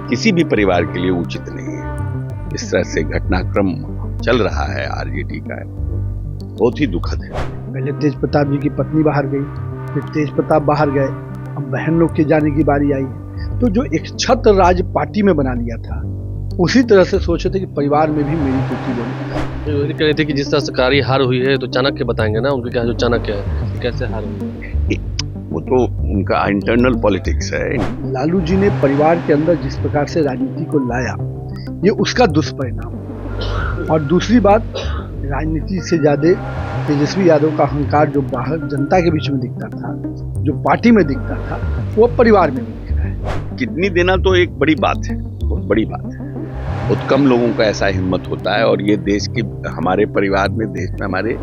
किसी भी परिवार के लिए उचित नहीं है। इस तरह से घटनाक्रम चल रहा है आरजेडी का, बहुत ही दुखद है। पहले तेज प्रताप जी की पत्नी बाहर गई, फिर तेज प्रताप बाहर गए, अब बहन लोग के जाने की बारी आई है। तो जो एक छत्र राज पार्टी में बना लिया था, उसी तरह से सोचे थे कि परिवार में भी मेरी कुर्सी बनी। वही कह रहे थे कि जिस तरह सरकारी हार हुई है तो चाणक्य बताएंगे ना, उनके क्या जो चाणक्य है कि कैसे हार हुई है। वो तो उनका इंटरनल पॉलिटिक्स है। लालू जी ने परिवार के अंदर जिस प्रकार से राजनीति को लाया, ये उसका दुष्परिणाम। और दूसरी बात, राजनीति से ज्यादा तेजस्वी यादव का अहंकार जो बाहर जनता के बीच में दिखता था, जो पार्टी में दिखता था, वो परिवार में भी दिख रहा है। किडनी देना तो एक बड़ी बात है, बहुत बड़ी बात है। बहुत कम लोगों का ऐसा हिम्मत होता है, और ये देश की, हमारे परिवार में, देश में हमारे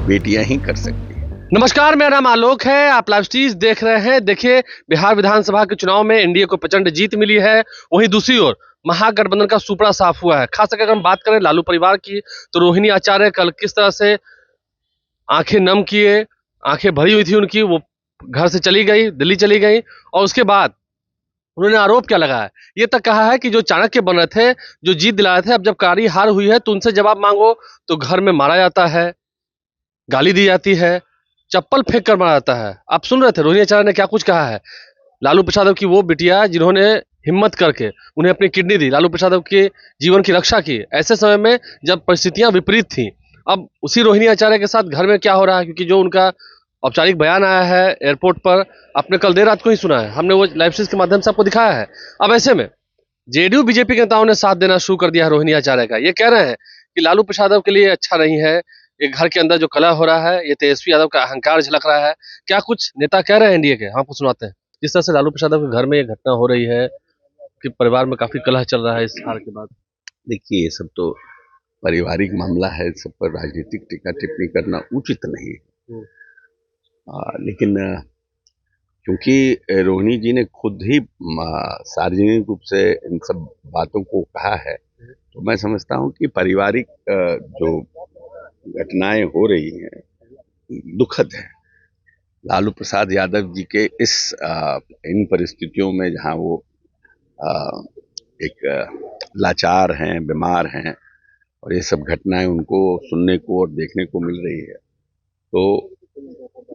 बेटियां ही कर सकती हैं। नमस्कार, मेरा नाम आलोक है, आप लाइव स्ट्रीज देख रहे हैं। देखिए, बिहार विधानसभा के चुनाव में एनडीए को प्रचंड जीत मिली है, वहीं दूसरी ओर महागठबंधन का सुपड़ा साफ हुआ है। खास करके अगर हम बात करें लालू परिवार की, तो रोहिणी आचार्य कल किस तरह से आंखें नम किए, आंखें भरी हुई थी उनकी, वो घर से चली गई, दिल्ली चली गई, और उसके बाद उन्होंने आरोप क्या लगाया, ये तक कहा है कि जो चाणक्य बन रहे थे, जो जीत दिलाए थे, अब जब कारी हार हुई है तो उनसे जवाब मांगो तो घर में मारा जाता है, गाली दी जाती है, चप्पल फेंक कर मारा जाता है। आप सुन रहे थे रोहिणी आचार्य ने क्या कुछ कहा है। लालू प्रसाद यादव की वो बिटिया जिन्होंने हिम्मत करके उन्हें अपनी किडनी दी, लालू प्रसाद यादव के जीवन की रक्षा की, ऐसे समय में जब परिस्थितियां विपरीत थी। अब उसी रोहिणी आचार्य के साथ घर में क्या हो रहा है, क्योंकि जो उनका औपचारिक बयान आया है एयरपोर्ट पर, आपने कल देर रात को ही सुना है, हमने वो लाइव स्ट्रीम के माध्यम से आपको दिखाया है। अब ऐसे में जेडीयू बीजेपी के नेताओं ने साथ देना शुरू कर दिया है रोहिणी आचार्य का। ये कह रहे हैं कि लालू प्रसाद यादव के लिए अच्छा नहीं है, ये घर के अंदर जो कलह हो रहा है, ये तेजस्वी यादव का अहंकार झलक रहा है। क्या कुछ नेता कह रहे हैं एनडीए के, हम आपको सुनाते हैं। जिस तरह से लालू प्रसाद यादव के घर में ये घटना हो रही है कि परिवार में काफी कलह चल रहा है इस हार के बाद। देखिए, ये सब तो पारिवारिक मामला है, सब पर राजनीतिक टीका टिप्पणी करना उचित नहीं है। लेकिन क्योंकि रोहिणी जी ने खुद ही सार्वजनिक रूप से इन सब बातों को कहा है, तो मैं समझता हूँ कि पारिवारिक जो घटनाएं हो रही हैं दुखद है। लालू प्रसाद यादव जी के इस इन परिस्थितियों में, जहाँ वो एक लाचार हैं, बीमार हैं, और ये सब घटनाएं उनको सुनने को और देखने को मिल रही है, तो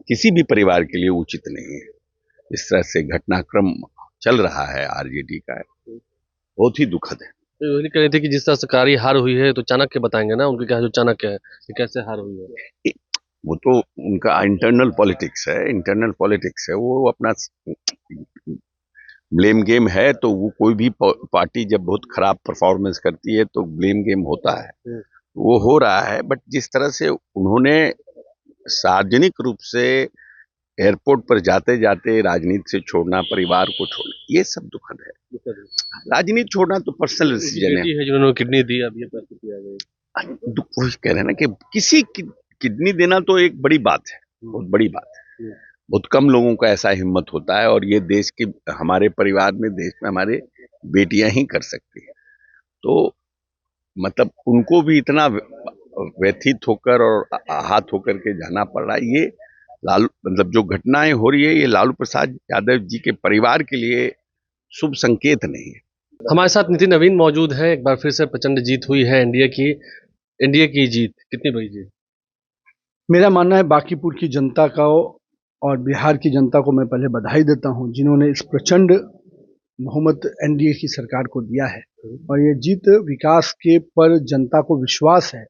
किसी भी परिवार के लिए उचित नहीं है। इस तरह से घटनाक्रम चल रहा है आरजेडी का, बहुत ही दुखद है। तो वही कह रहे थे कि जिस तरह सरकारी हार हुई है तो चाणक्य बताएंगे ना, उनके क्या जो चाणक्य है कि कैसे हार हुई है। वो तो उनका इंटरनल पॉलिटिक्स है, इंटरनल पॉलिटिक्स है। वो अपना ब्लेम गेम है, तो वो कोई भी पार्टी जब बहुत खराब परफॉर्मेंस करती है तो ब्लेम गेम होता है, वो हो रहा है। बट जिस तरह से उन्होंने सार्वजनिक रूप से एयरपोर्ट पर जाते जाते राजनीति से छोड़ना, परिवार को छोड़ना, ये सब दुखद है। राजनीति छोड़ना तो पर्सनल डिसीजन है। जिन्होंने किडनी दी, अब ये परिस्थिति आ गई। वही कह रहे हैं ना कि किसी किडनी देना तो एक बड़ी बात है, बहुत बड़ी बात है। बहुत कम लोगों का ऐसा हिम्मत होता है, और ये देश की, हमारे परिवार में, देश में हमारे बेटियां ही कर सकती हैं। तो मतलब उनको भी इतना व्यथित होकर और आहत होकर के जाना पड़ रहा है। ये लालू, मतलब जो घटनाएं हो रही है, ये लालू प्रसाद यादव जी के परिवार के लिए शुभ संकेत नहीं है। हमारे साथ नितिन नवीन मौजूद है। एक बार फिर से प्रचंड जीत हुई है एनडीए की। एनडीए की जीत कितनी बड़ी जीत? मेरा मानना है बांकीपुर की जनता का और बिहार की जनता को मैं पहले बधाई देता हूं, जिन्होंने इस प्रचंड बहुमत एनडीए की सरकार को दिया है। और ये जीत विकास के पर जनता को विश्वास है।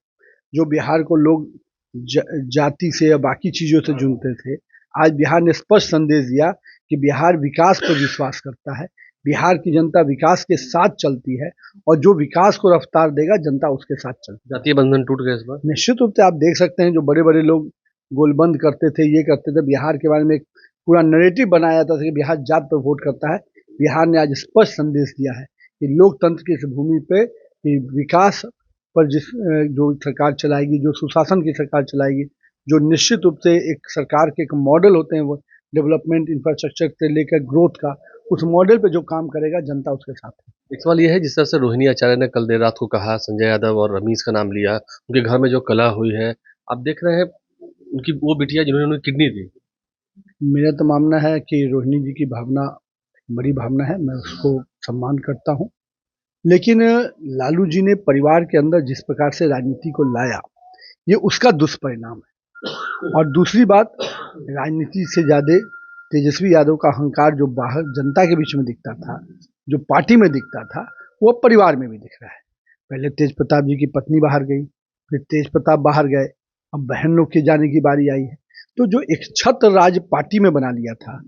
जो बिहार को लोग जाति से या बाकी चीजों से चुनते थे, आज बिहार ने स्पष्ट संदेश दिया कि बिहार विकास पर विश्वास करता है। बिहार की जनता विकास के साथ चलती है, और जो विकास को रफ्तार देगा, जनता उसके साथ चलती है। जातीय बंधन टूट गया इस बार। निश्चित रूप से आप देख सकते हैं, जो बड़े बड़े लोग गोलबंद करते थे, ये करते थे, बिहार के बारे में एक पूरा नैरेटिव बनाया जाता था कि बिहार जात पर वोट करता है। बिहार ने आज स्पष्ट संदेश दिया है कि लोकतंत्र की इस भूमि पे विकास पर जो सरकार चलाएगी, जो सुशासन की सरकार चलाएगी, जो निश्चित रूप से एक सरकार के एक मॉडल होते हैं, वो डेवलपमेंट इंफ्रास्ट्रक्चर से लेकर ग्रोथ का, उस मॉडल पे जो काम करेगा, जनता उसके साथ है। एक सवाल यह है, जिस तरह से रोहिणी आचार्य ने कल देर रात को कहा, संजय यादव और रमीज का नाम लिया, उनके घर में जो कलह हुई है, आप देख रहे हैं उनकी वो बिटिया जिन्होंने उन्हें किडनी दी। मेरा तो मानना है कि रोहिणी जी की भावना बड़ी भावना है, मैं उसको सम्मान करता हूँ। लेकिन लालू जी ने परिवार के अंदर जिस प्रकार से राजनीति को लाया, ये उसका दुष्परिणाम है। और दूसरी बात, राजनीति से ज्यादा तेजस्वी यादव का अहंकार जो बाहर जनता के बीच में दिखता था, जो पार्टी में दिखता था, वो परिवार में भी दिख रहा है। पहले तेज प्रताप जी की पत्नी बाहर गई, फिर तेज प्रताप बाहर गए, अब बहन लोग के जाने की बारी आई है। तो जो एक छत्र राज पार्टी में बना लिया था,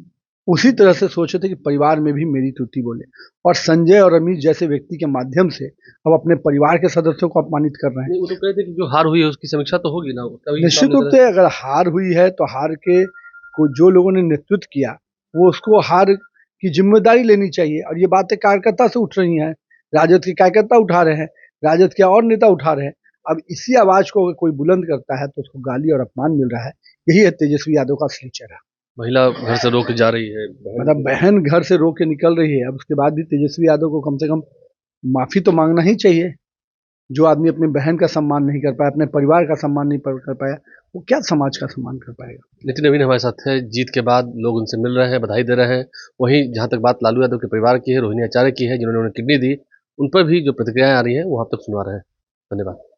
उसी तरह से सोचे थे कि परिवार में भी मेरी तुति बोले, और संजय और अमित जैसे व्यक्ति के माध्यम से अब अपने परिवार के सदस्यों को अपमानित कर रहे हैं। वो तो कहते कि जो हार हुई है उसकी समीक्षा तो होगी ना, निश्चित रूप से अगर हार हुई है तो हार के को जो लोगों ने नेतृत्व किया, वो उसको हार की जिम्मेदारी लेनी चाहिए। और ये बातें कार्यकर्ता से उठ रही हैं, राजद के कार्यकर्ता उठा रहे हैं, राजद के और नेता उठा रहे हैं। अब इसी आवाज को अगर कोई बुलंद करता है तो उसको गाली और अपमान मिल रहा है। यही है तेजस्वी यादव का असली चेहरा। महिला घर से रोक जा रही है, मतलब बहन घर से रो के निकल रही है, अब उसके बाद भी तेजस्वी यादव को कम से कम माफी तो मांगना ही चाहिए। जो आदमी अपनी बहन का सम्मान नहीं कर पाया, अपने परिवार का सम्मान नहीं कर पाया, वो क्या समाज का सम्मान कर पाएगा। नितिन नवीन हमारे साथ है। जीत के बाद लोग उनसे मिल रहे हैं, बधाई दे रहे हैं। वहीं जहां तक बात लालू यादव के परिवार की है, रोहिणी आचार्य की है, जिन्होंने उन्हें किडनी दी, उन पर भी जो प्रतिक्रियाएं आ रही हैं वो आप तक सुना रहे हैं। धन्यवाद।